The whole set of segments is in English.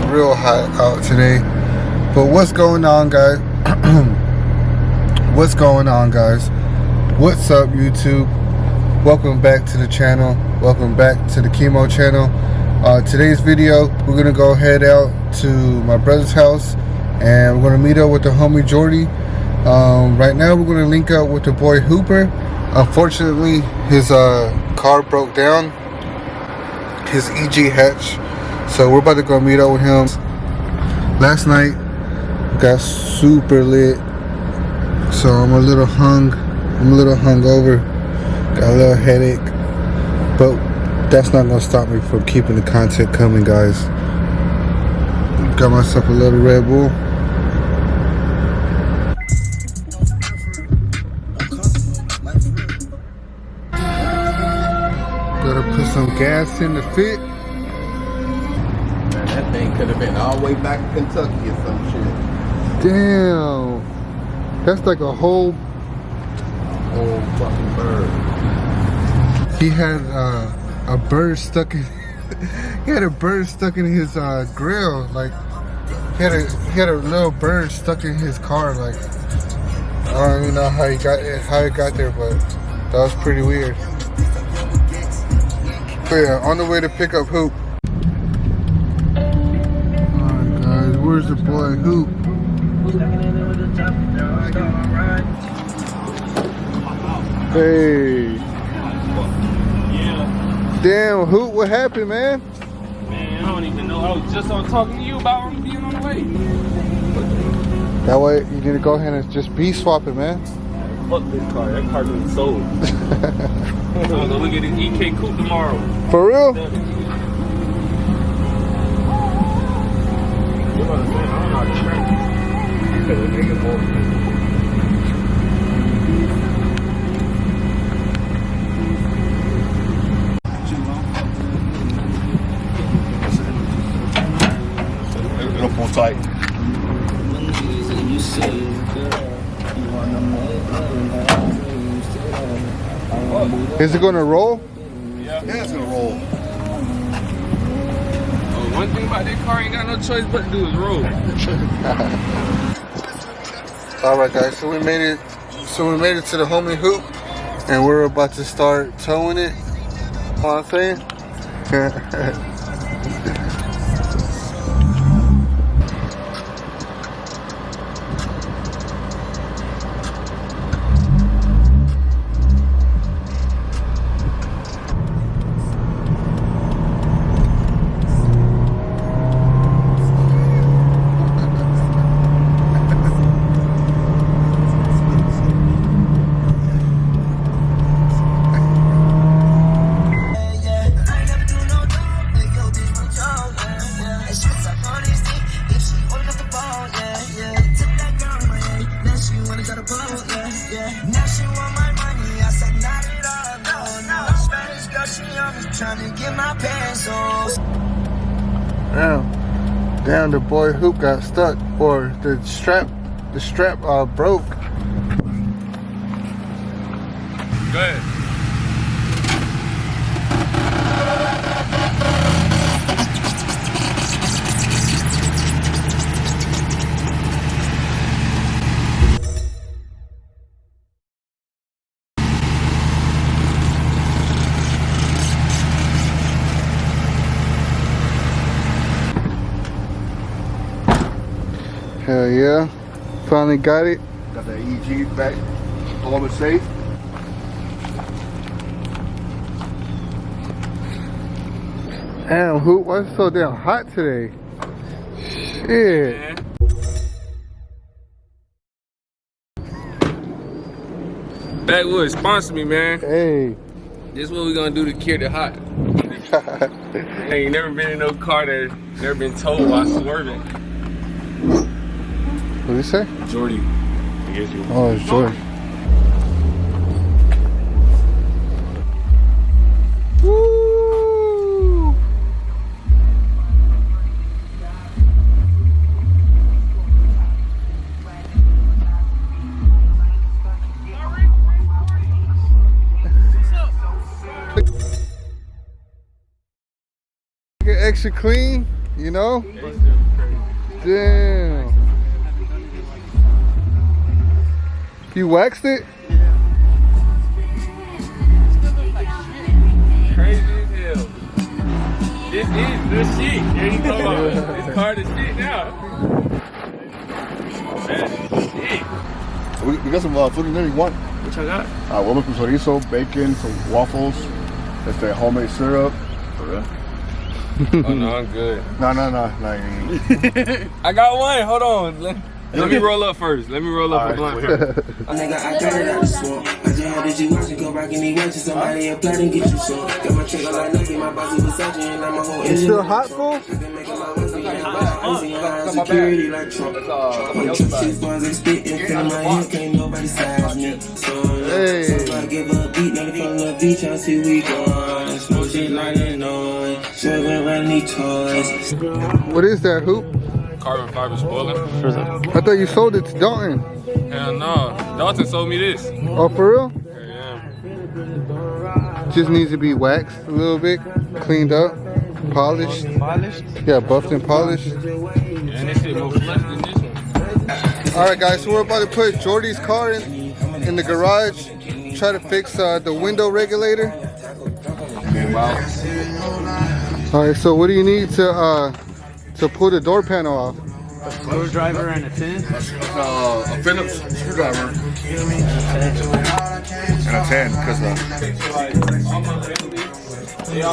real hot out today. But what's going on, guys? What's going on, guys? What's up, YouTube? Welcome back to the channel. Welcome back to the Chemo channel. Today's video, we're gonna go head out to my brother's house, and we're gonna meet up with the homie Jordi. Right now, we're gonna link up with the boy Hooper. Unfortunately, his car broke down, his EG hatch. So we're about to go meet up with him. Last night got super lit, so I'm a little hungover, got a little headache, but that's not gonna stop me from keeping the content coming, guys. Got myself a little Red Bull. Gotta put some gas in the fit. That thing could have been all the way back to Kentucky or some shit. Damn, that's like a whole fucking bird. He had a bird stuck in. He had a bird stuck in his grill. Like he had a little bird stuck in his car. Like I don't even know how it got there, but that was pretty weird. But yeah, on the way to pick up Hoop. Alright, guys, where's the boy Hoop? Hey. Yeah. Damn, Hoop, what happened, man? Man, I don't even know. I was just on talking to you about him being on the way. That way, you need to go ahead and just be swapping, man. Fuck this car. That car getting sold. I'm gonna look at his EK coupe tomorrow. For real? It'll pull tight. Is it gonna roll? Yeah. Yeah, it's gonna roll. One thing about that car, ain't got no choice but to do is roll. Alright, guys, so we made it to the homie Hoop, and we're about to start towing it. You know what I'm saying? Damn, the boy Hoop got stuck, or the strap broke. Go ahead. Hell yeah. Finally got it. Got that EG back. Home and safe. Damn, Hoop, why is it so damn hot today? Shit. Backwood, sponsor me, man. Hey. This is what we gonna do to cure the hot. I ain't never been in no car that never been towed while swerving. What did you say? Jordi. I guess you. Oh, it's Jordi. Woo! Get extra clean. you know? It's still crazy. Damn. You waxed it? Crazy as hell. This is the shit. There you go. It's hard as shit now. That's shit. We got some food in there you want. What y'all got? Huevos con chorizo, bacon, some waffles, homemade syrup. For real? Oh no, I'm good. No. I got one. Hold on. Let me roll up first. Let me roll up a blunt first. Nigga, I got it out the swamp. I just had that you watching, go back anywhere to somebody apply and get you some. Got my check on like nothing, my boss was Versace, and I'm a whole You still hot, fool? security like Trump. Six bars they spit in front of my head, can't nobody size me. So I give up beat, nigga from the beach, I see we going. Smoke shit like a noise, swerving around these toys. What is that, hoop? Carbon fiber spoiler. I thought you sold it to Dalton. Hell no. Dalton sold me this. Oh, for real? Yeah. Just needs to be waxed a little bit, cleaned up, polished. Yeah, buffed and polished. And this shit more flesh than this one. Alright guys, so we're about to put Jordi's car in the garage. Try to fix the window regulator. Alright, so what do you need to pull the door panel off? A screwdriver and a pin. A Phillips screwdriver. And a 10, because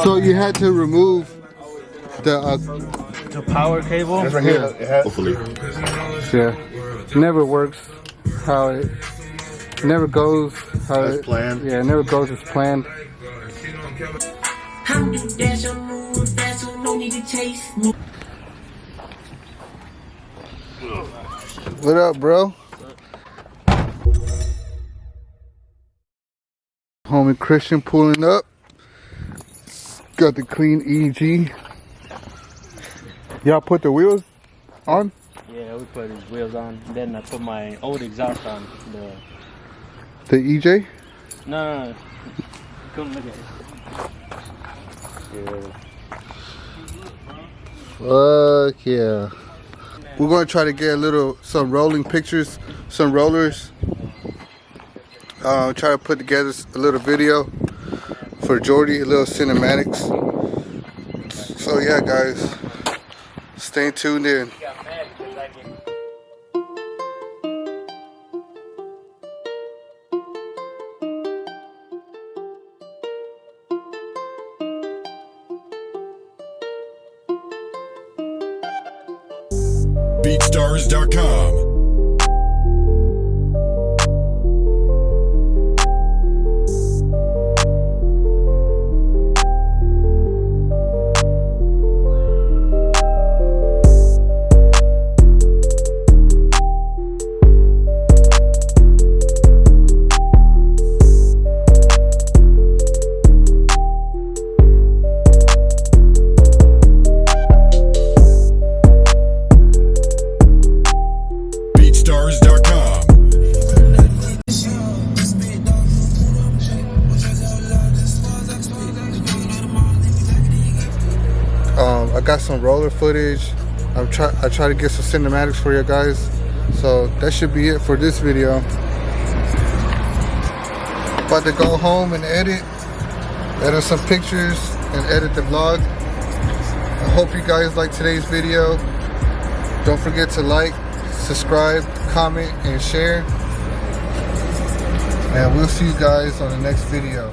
So you had to remove the The power cable. that's right here. Hopefully. yeah, never works how it never goes how As it planned. Yeah, it never goes as planned. What up, bro? Homie Christian pulling up. Got the clean EG. Y'all put the wheels on? Yeah, we put his wheels on. Then I put my old exhaust on. The EJ? No. Come look at it. Fuck yeah. We're gonna try to get some rolling pictures, some rollers. Try to put together a little video for Jordi, a little cinematics. So yeah guys, stay tuned in. BeatStars.com. I got some roller footage. I try to get some cinematics for you guys. So that should be it for this video. About to go home and edit some pictures and edit the vlog. I hope you guys like today's video. Don't forget to like, subscribe, comment, and share. And we'll see you guys on the next video.